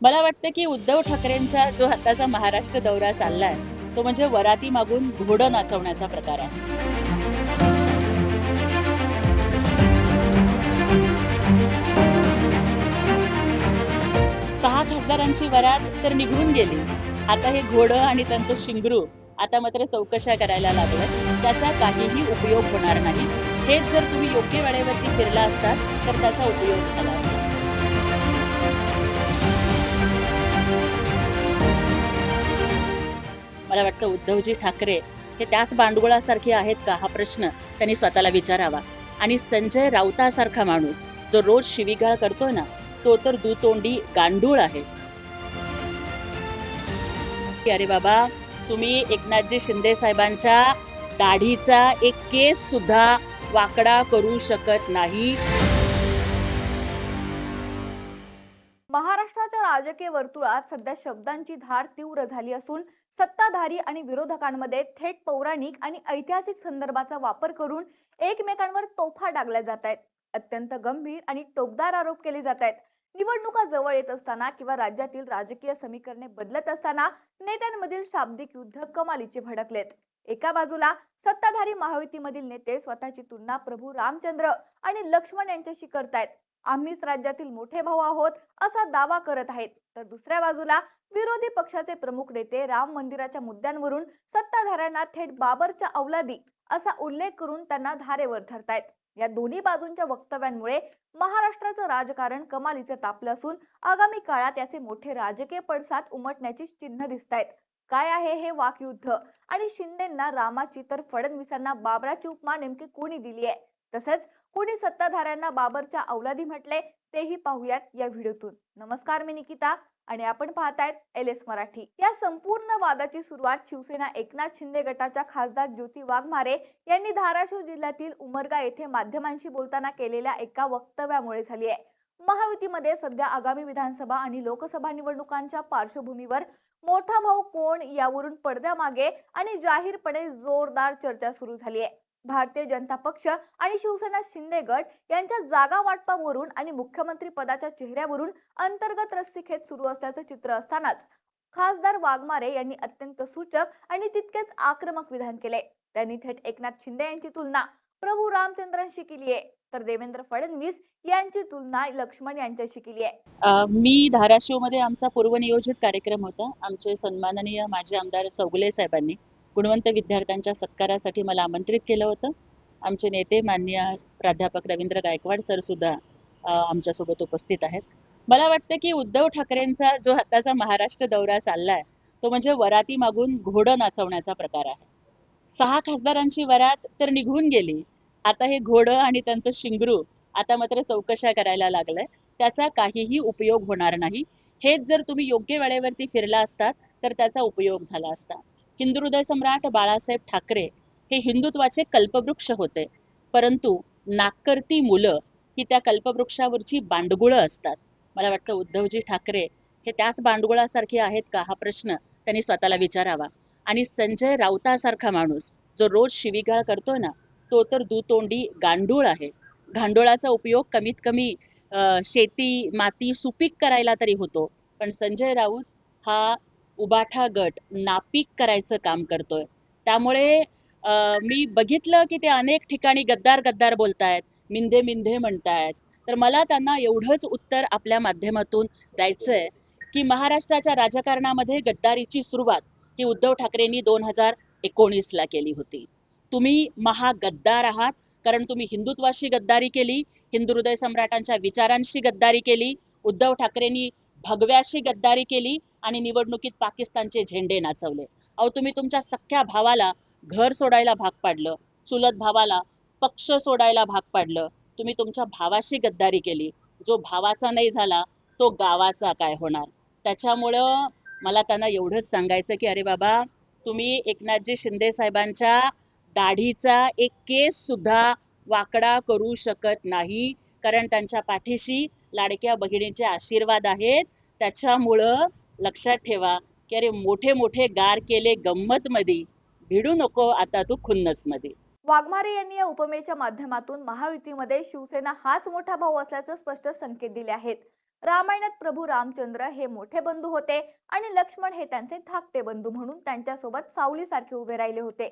मला वाटतं की उद्धव ठाकरेंचा जो आताचा महाराष्ट्र दौरा चाललाय तो म्हणजे वराती मागून घोडं नाचवण्याचा प्रकार आहे. सहा खासदारांची वरात तर निघून गेली. आता हे घोडं आणि त्यांचं शिंगरू आता मात्र चौकशा करायला लागलं. त्याचा काहीही उपयोग होणार नाही. हेच जर तुम्ही योग्य वेळेवरती फिरला असतात तर त्याचा उपयोग झाला असता. मला वाटतं उद्धवजी ठाकरे हे त्याच बांडगुळासारखे आहेत का हा प्रश्न त्यांनी स्वतःला विचारावा. आणि संजय राऊतासारखा माणूस जो रोज शिवीगाळ करतोय ना, तो तर दुतोंडी गांडूळ आहे. की अरे बाबा, तुम्ही एकनाथजी शिंदे साहेबांच्या दाढीचा एक केस सुद्धा वाकडा करू शकत नाही. महाराष्ट्राच्या राजकीय वर्तुळात सध्या शब्दांची धार तीव्र झाली असून सत्ताधारी आणि विरोधकांमध्ये थेट पौराणिक आणि ऐतिहासिक संदर्भाचा वापर करून एकमेकांवर तोफा डागल्या जात आहेत. अत्यंत गंभीर आणि टोकदार आरोप केले जात आहेत. निवडणुका जवळ येत असताना किंवा राज्यातील राजकीय समीकरणे बदलत असताना नेत्यांमधील शाब्दिक युद्ध कमालीचे भडकलेत. एका बाजूला सत्ताधारी महायुतीमधील नेते स्वतःची तुलना प्रभू रामचंद्र आणि लक्ष्मण यांच्याशी करतायत. आम्हीच राज्यातील मोठे भाऊ आहोत असा दावा करत आहेत. तर दुसऱ्या बाजूला विरोधी पक्षाचे प्रमुख नेते राम मंदिराच्या मुद्द्यांवरून सत्ताधाऱ्यांना थेट बाबरच्या औलादी असा उल्लेख करून त्यांना धारेवर धरतायत. या दोन्ही बाजूंच्या वक्तव्यांमुळे महाराष्ट्राचं राजकारण कमालीचे तापलं असून आगामी काळात याचे मोठे राजकीय पडसाद उमटण्याची चिन्ह दिसत आहेत. काय आहे हे वाकयुद्ध आणि शिंदेंना रामाची तर फडणवीसांना बाबराची उपमा नेमकी कोणी दिली आहे? तसेच कोणी सत्ताधाऱ्यांना बाबरच्या औलादी म्हटले तेही पाहूयात या व्हिडिओतून. नमस्कार, मी निकिता आणि आपण पाहतायत LS मराठी. या संपूर्ण वादाची सुरुवात शिवसेना एकनाथ शिंदे गटाच्या खासदार ज्योती वाघमारे यांनी धाराशिव जिल्ह्यातील उमरगा येथे माध्यमांशी बोलताना केलेल्या एका वक्तव्यामुळे झाली आहे. महायुतीमध्ये सध्या आगामी विधानसभा आणि लोकसभा निवडणुकांच्या पार्श्वभूमीवर मोठा भाऊ कोण यावरून पडद्यामागे आणि जाहीरपणे जोरदार चर्चा सुरू झाली आहे. भारतीय जनता पक्ष आणि शिवसेना शिंदे गट यांच्या जागा वाटपावरून आणि मुख्यमंत्री पदाच्या चेहऱ्यावरून अंतर्गत रस्सीखेच सुरू असल्याचं चित्र असतानाच खासदार वाघमारे यांनी अत्यंत सूचक आणि तितकेच आक्रमक विधान केले. त्यांनी थेट एकनाथ शिंदे यांची तुलना प्रभू रामचंद्रांशी केली आहे, तर देवेंद्र फडणवीस यांची तुलना लक्ष्मण यांच्याशी केली आहे. मी धाराशिवमध्ये आमचा पूर्वनियोजित कार्यक्रम होता. आमचे सन्माननीय माजी आमदार चौगुले साहेबांनी गुणवंत विद्यार्थ्यांच्या सत्कारासाठी मला आमंत्रित केलं होतं. आमचे नेते माननीय प्राध्यापक रवींद्र गायकवाड सर सुद्धा आमच्यासोबत उपस्थित आहेत. मला वाटतं की उद्धव ठाकरेंचा जो आताचा महाराष्ट्र दौरा चाललाय तो म्हणजे वराती मागून घोडं नाचवण्याचा प्रकार आहे. सहा खासदारांची वरात तर निघून गेली. आता हे घोडं आणि त्यांचं शिंगरू आता मात्र चौकशा करायला लागलंय. त्याचा काहीही उपयोग होणार नाही. हेच जर तुम्ही योग्य वेळेवरती फिरला असतात तर त्याचा उपयोग झाला असता. हिंदू हृदय सम्राट बाळासाहेब ठाकरे हे हिंदुत्वाचे कल्पवृक्ष होते, परंतु नाकर्ती मुलं ही त्या कल्पवृक्षावरची बांडगुळं असतात. मला वाटतं उद्धवजी ठाकरे हे त्याच बांडगुळासारखे आहेत का हा प्रश्न त्यांनी स्वतःला विचारावा. आणि संजय राऊतासारखा माणूस जो रोज शिवीगाळ करतोय ना, तो तर दुतोंडी गांडूळ आहे. गांडुळाचा उपयोग कमीत कमी शेती माती सुपीक करायला तरी होतो, पण संजय राऊत हा उबाठा गट नापीक करायचं काम करतोय. त्यामुळे मी बघितलं की ते अनेक ठिकाणी गद्दार गद्दार बोलतायत, मिंधे मिंधे म्हणतायत. तर मला त्यांना एवढंच उत्तर आपल्या माध्यमातून द्यायचंय की महाराष्ट्राच्या राजकारणामध्ये गद्दारीची सुरुवात ही उद्धव ठाकरेंनी 2019ला केली होती. तुम्ही महागद्दार आहात, कारण तुम्ही हिंदुत्वाशी गद्दारी केली, हिंदू हृदय सम्राटांच्या विचारांशी गद्दारी केली. उद्धव ठाकरेंनी भगव्याशी गद्दारी केली आणि निवडणुकीत पाकिस्तानचे झेंडे नाचवले. अहो, तुम्ही तुमच्या सख्ख्या भावाला घर सोडायला भाग पाडलं, चुलत भावाला पक्ष सोडायला भाग पाडलं. तुम्ही तुमच्या भावाशी गद्दारी केली. जो भावाचा नाही झाला तो गावाचा काय होणार. त्याच्यामुळं मला त्यांना एवढंच सांगायचं की अरे बाबा, तुम्ही एकनाथजी शिंदे साहेबांच्या दाढीचा एक केस सुद्धा वाकडा करू शकत नाही, कारण त्यांच्या पाठीशी लाडक्या बहिणीचे आशीर्वाद आहेत. त्याच्यामुळं लक्षात ठेवा की अरे, मोठे मोठे गार केले गंमत मध्ये, भिडू नको आता तू खुन्नस मध्ये. वाघमारे यांनी या उपमेच्या माध्यमातून महायुतीमध्ये शिवसेना हाच मोठा भाऊ असल्याचं स्पष्ट संकेत दिले आहेत. रामायणात प्रभू रामचंद्र हे मोठे बंधू होते आणि लक्ष्मण हे त्यांचे धाकटे बंधू म्हणून त्यांच्यासोबत सावलीसारखे उभे राहिले होते.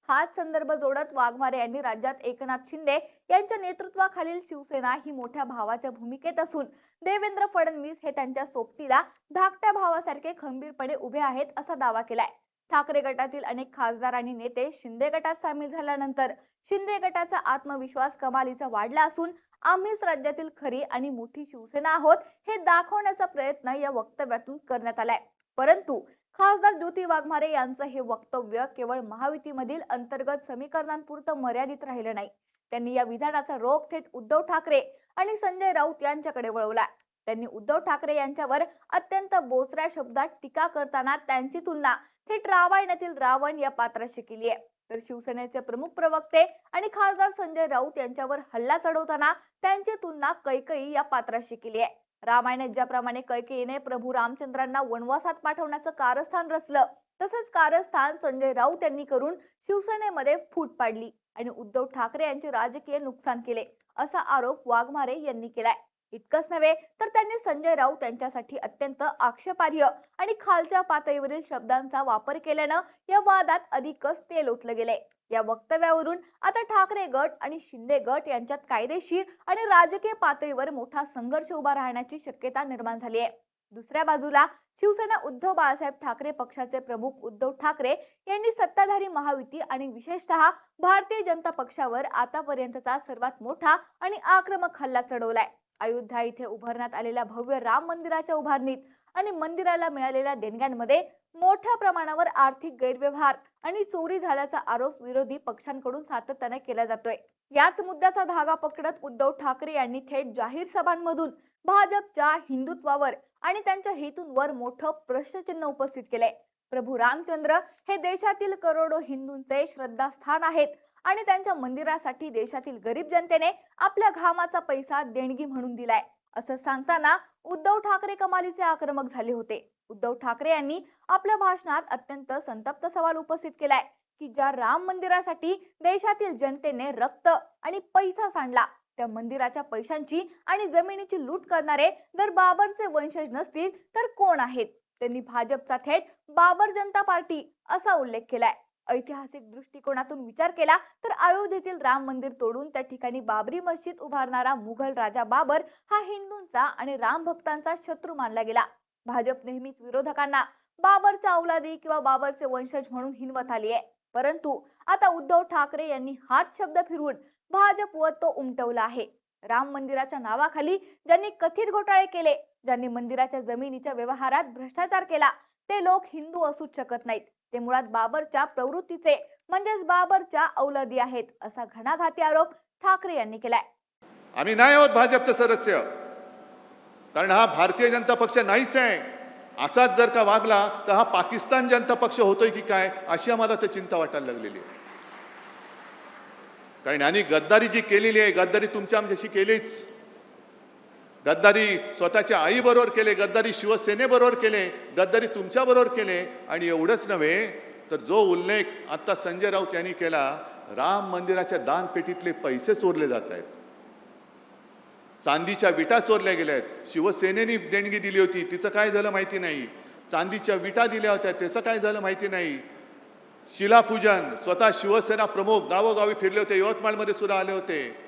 हाच संदर्भ जोडत वाघमारे यांनी राज्यात एकनाथ शिंदे यांच्या नेतृत्वाखालील शिवसेना ही मोठ्या भावाच्या भूमिकेत असून देवेंद्र फडणवीस हे त्यांच्या सोबतीला धाकट्या भावासारखे खंबीरपणे उभे आहेत असा दावा केलाय. ठाकरे गटातील अनेक खासदार आणि नेते शिंदे गटात सामील झाल्यानंतर शिंदे गटाचा आत्मविश्वास कमालीचा वाढला असून आम्हीच राज्यातील खरी आणि मोठी शिवसेना आहोत हे दाखवण्याचा प्रयत्न या वक्तव्यातून करण्यात आलाय. परंतु खासदार ज्योती वाघमारे यांचं हे वक्तव्य केवळ महायुतीमधील अंतर्गत समीकरणांपुरतं मर्यादित राहिलं नाही. त्यांनी या विधानाचा रोख थेट उद्धव ठाकरे आणि संजय राऊत यांच्याकडे वळवला. त्यांनी उद्धव ठाकरे यांच्यावर अत्यंत बोचऱ्या शब्दात टीका करताना त्यांची तुलना थेट रामायणातील रावण या पात्राशी केली आहे. तर शिवसेनेचे प्रमुख प्रवक्ते आणि खासदार संजय राऊत यांच्यावर हल्ला चढवताना त्यांची तुलना कैकेयी या पात्राशी केली आहे. रामायणात ज्याप्रमाणे कैकेयीने प्रभू रामचंद्रांना वनवासात पाठवण्याचं कारस्थान रचलं, तसंच कारस्थान संजय राऊत यांनी करून शिवसेनेमध्ये फूट पाडली आणि उद्धव ठाकरे यांचे राजकीय नुकसान केले असा आरोप वाघमारे यांनी केलाय. इतकंच नव्हे तर त्यांनी संजय राऊत यांच्यासाठी अत्यंत आक्षेपार्ह आणि खालच्या पातळीवरील शब्दांचा वापर केल्यानं या वादात अधिकच तेल ओतलं गेलंय. या वक्तव्यावरून आता ठाकरे गट आणि शिंदे गट यांच्यात कायदेशीर आणि राजकीय पातळीवर मोठा संघर्ष उभा राहण्याची शक्यता निर्माण झाली आहे. दुसऱ्या बाजूला शिवसेना उद्धव बाळासाहेब ठाकरे पक्षाचे प्रमुख उद्धव ठाकरे यांनी सत्ताधारी महायुती आणि विशेषतः भारतीय जनता पक्षावर आतापर्यंतचा सर्वात मोठा आणि आक्रमक हल्ला चढवलाय. अयोध्या इथे उभारण्यात आलेल्या भव्य राम मंदिराच्या उभारणीत आणि मंदिराला मिळालेल्या देणग्यांमध्ये मोठ्या प्रमाणावर आर्थिक गैरव्यवहार आणि चोरी झाल्याचा आरोप विरोधी पक्षांकडून सातत्याने केला जातोय. याच मुद्द्याचा धागा पकडत उद्धव ठाकरे यांनी थेट जाहीर सभांमधून भाजपच्या हिंदुत्वावर आणि त्यांच्या हेतूंवर मोठं प्रश्नचिन्ह उपस्थित केलंय. प्रभू रामचंद्र हे देशातील करोडो हिंदूंचे श्रद्धास्थान आहेत आणि त्यांच्या मंदिरासाठी देशातील गरीब जनतेने आपल्या घामाचा पैसा देणगी म्हणून दिलाय असं सांगताना उद्धव ठाकरे कमालीचे आक्रमक झाले होते. उद्धव ठाकरे यांनी आपल्या भाषणात अत्यंत संतप्त सवाल उपस्थित केलाय की ज्या राम मंदिरासाठी देशातील जनतेने रक्त आणि पैसा सांडला, त्या मंदिराच्या पैशांची आणि जमिनीची लूट करणारे जर बाबरचे वंशज नसतील तर कोण आहेत? त्यांनी भाजपचा थेट बाबर जनता पार्टी असा उल्लेख केलाय. ऐतिहासिक दृष्टिकोनातून विचार केला तर अयोध्येतील राम मंदिर तोडून त्या ठिकाणी बाबरी मस्जिद उभारणारा मुघल राजा बाबर हा हिंदूंचा आणि राम भक्तांचा शत्रू मानला गेला. भाजप नेहमीच विरोधकांना बाबरच्या औलादी किंवा बाबरचे वंशज म्हणून हिनवत आली आहे. परंतु आता उद्धव ठाकरे यांनी हाच शब्द फिरवून भाजपवर तो उमटवला आहे. राम मंदिराच्या नावाखाली ज्यांनी कथित घोटाळे केले, ज्यांनी मंदिराच्या जमिनीच्या व्यवहारात भ्रष्टाचार केला, ते लोक हिंदू असूच शकत नाहीत. ते मुळात बाबरच्या प्रवृत्तीचे म्हणजेच बाबरच्या औलादी आहेत असा घणाघाती आरोप ठाकरे यांनी केलाय. आम्ही नाही आहोत भाजपचे सदस्य, कारण हा भारतीय जनता पक्ष नाहीच आहे. असाच जर का वागला तर हा पाकिस्तान जनता पक्ष होतोय की काय अशी आम्हाला तर चिंता वाटायला लागलेली आहे. कारण यांनी गद्दारी जी केलेली आहे, गद्दारी तुमच्या आमच्याशी केलीच. गद्दारी स्वतःच्या आई बरोबर केले, गद्दारी शिवसेनेबरोबर केले, गद्दारी तुमच्या बरोबर केले. आणि एवढंच नव्हे तर जो उल्लेख आता संजय राऊत यांनी केला, राम मंदिराच्या दानपेटीतले पैसे चोरले जात आहेत, चांदीच्या विटा चोरल्या गेल्या आहेत. शिवसेनेने देणगी दिली होती, तिचं काय झालं माहिती नाही. चांदीच्या विटा दिल्या होत्या, त्याचं काय झालं माहिती नाही. शिलापूजन स्वतः शिवसेना प्रमुख गावोगावी फिरले होते, यवतमाळमध्ये सुद्धा आले होते.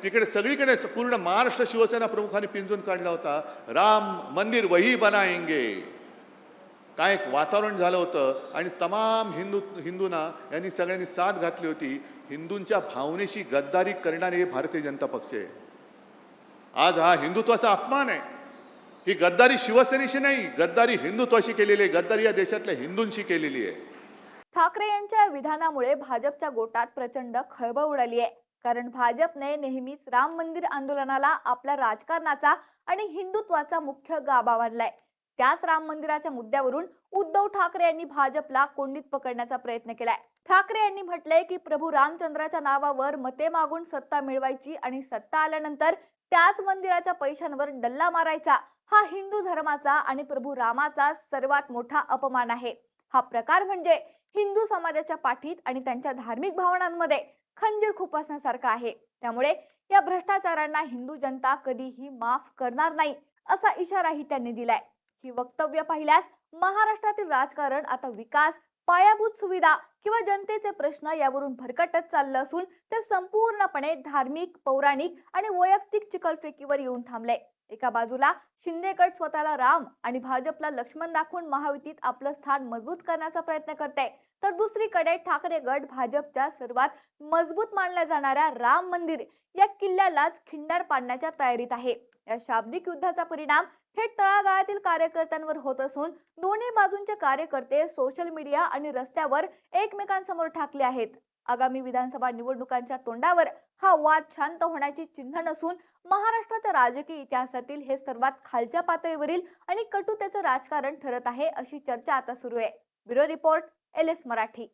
तिकडे सगळीकडे पूर्ण महाराष्ट्र शिवसेना प्रमुखांनी पिंजून काढला होता. राम मंदिर वही बनाएंगे, काय एक वातावरण झालं होतं. आणि तमाम हिंदूंना यांनी सगळ्यांनी साथ घातली होती. हिंदूंच्या भावनेशी गद्दारी करणारे हे भारतीय जनता पक्ष आहे. आज हा हिंदुत्वाचा अपमान आहे. ही गद्दारी शिवसेनेशी नाही, गद्दारी हिंदुत्वाशी केलेली आहे, गद्दारी या देशातल्या हिंदूंशी केलेली आहे. ठाकरे यांच्या विधानामुळे भाजपच्या गोटात प्रचंड खळबळ उडाली आहे. कारण भाजपने नेहमीच राम मंदिर आंदोलनाला आपल्या राजकारणाचा आणि हिंदुत्वाचा मुख्य गाभा मानलाय. त्याच राम मंदिराच्या मुद्द्यावरून उद्धव ठाकरे यांनी भाजपला कोंडीत पकडण्याचा प्रयत्न केलाय. ठाकरे यांनी म्हटलंय की प्रभू रामचंद्राच्या नावावर मते मागून सत्ता मिळवायची आणि सत्ता आल्यानंतर त्याच मंदिराच्या पैशांवर डल्ला मारायचा हा हिंदू धर्माचा आणि प्रभू रामाचा सर्वात मोठा अपमान आहे. हा प्रकार म्हणजे हिंदू समाजाच्या पाठीत आणि त्यांच्या धार्मिक भावनांमध्ये खंजीर खुपसण्यासारखा आहे. त्यामुळे या भ्रष्टाचारांना हिंदू जनता कधीही माफ करणार नाही असा इशाराही त्यांनी दिलाय. ही वक्तव्य पाहिल्यास महाराष्ट्रातील राजकारण आता विकास, पायाभूत सुविधा किंवा जनतेचे प्रश्न यावरून भरकटत चाललं असून ते संपूर्णपणे धार्मिक, पौराणिक आणि वैयक्तिक चिखलफेकीवर येऊन थांबले. एका बाजूला शिंदे गट स्वतःला राम आणि भाजपला लक्ष्मण दाखवून महायुतीत आपलं स्थान मजबूत करण्याचा प्रयत्न करते, तर दुसरीकडे ठाकरे गट भाजपच्या सर्वात मजबूत मानल्या जाणाऱ्या राम मंदिर या किल्ल्यालाच खिंडार पाडण्याच्या तयारीत आहे. या शाब्दिक युद्धाचा परिणाम थेट तळागाळातील कार्यकर्त्यांवर होत असून दोन्ही बाजूंचे कार्यकर्ते सोशल मीडिया आणि रस्त्यावर एकमेकांसमोर ठाकले आहेत. आगामी विधानसभा निवडणुकांच्या तोंडावर हा वाद शांत होण्याची चिन्ह नसून महाराष्ट्राच्या राजकीय इतिहासातील हे सर्वात खालच्या पातळीवरील आणि कटुतेचं राजकारण ठरत आहे अशी चर्चा आता सुरू आहे. Bureau report, LS Marathi.